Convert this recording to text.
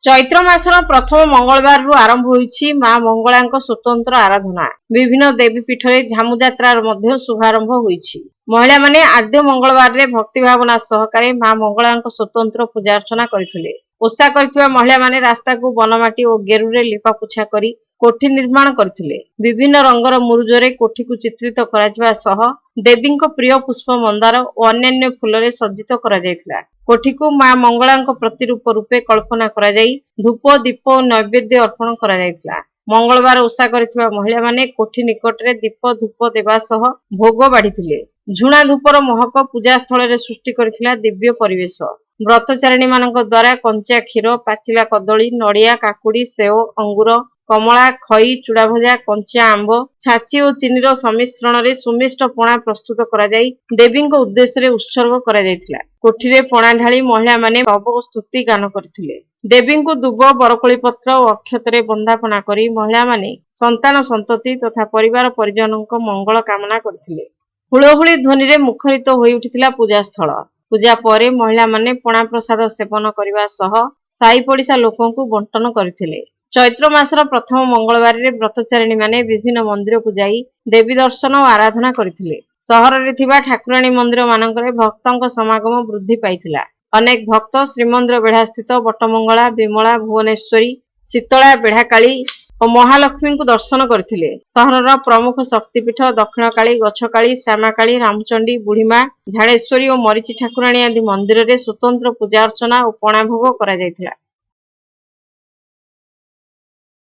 चैत्र मासर प्रथम मंगलवार आरंभ होईछि मां मंगलांक स्वतंत्र आराधना। विभिन्न देवीपीठ में झामु यात्रार मध्य शुभारंभ होईछि। महिला माने आद्य मंगलवार रे भक्ति भावना सहकारे मां मंगलांक स्वतंत्र पूजा अर्चना करथिले। ओषा करथिबा महिला माने रास्ता को बनमाटी और गेरुरे लिपा पुछा करी कोठी निर्माण करथिले। विभिन्न रंगर मुरुजरे कोठी को चित्रित कराजिबा सह देवींक प्रिय पुष्प मंदार और अन्यान्य फूलरे सज्जित करा जायथिला। कोठी को मां मंगलांक प्रतिरूप रूपे कल्पना करा जाई धूप दीप और नैवेद्य अर्पण करा जायथिला। मंगलवार ओषा करथिबा महिला माने कोठी निकटरे दीप धूप देवा सह भोग बाढ़िथिले। झुणा धूपर महक पूजा स्थल रे सृष्टि करथिला दिव्य परिवेश। व्रतचारिणी मानक द्वारा कंचा क्षीर पाचिला कदली नड़िया काकुड़ी सेव अंगूर कमला खई चूड़ा भजा कंचा आंब छाची और चीनीर सम्मिश्रण रे सुमिष्ट पणा प्रस्तुत करा जाई देवींक उद्देश्य रे उत्सर्ग करा जायथिला। कोठीरे पणा ढाली महिला माने स्तव स्तुति गान करथिले। देवींकु दुब बरकोली पत्र और अक्षतरे बंदापना करी महिला माने संतान संतति तथा परिवार परिजनक मंगल कामना करथिले। हुलहुली ध्वनि रे मुखरित होई उठिथिला पूजा स्थल। पूजा परे महिला माने पणा प्रसाद सेवन करने सह साई पड़िशा लोकंकु बंटन करथिले। चैत्र मासर प्रथम मंगलवार रे व्रतचारिणी माने विभिन्न मंदिर को जाई देवी दर्शन और आराधना करथिले। सहर रे थिबा ठाकुराणी मंदिर मानकरे भक्तंक समागम वृद्धि पाइथिला। अनेक भक्त श्रीमंदिर बेढ़ा स्थित बटमंगला विमला भुवनेश्वरी शीतला बेढ़ाकाली और महालक्ष्मी को दर्शन करथिले। सहरर प्रमुख शक्तिपीठ दक्षिणकाली गछकाली श्यामाकाली रामचंडी बुढ़ीमा झाड़ेश्वरी और मरीची ठाकुराणी आदि मंदिर रे स्वतंत्र पूजा अर्चना और पणा भोग करा जायथिला।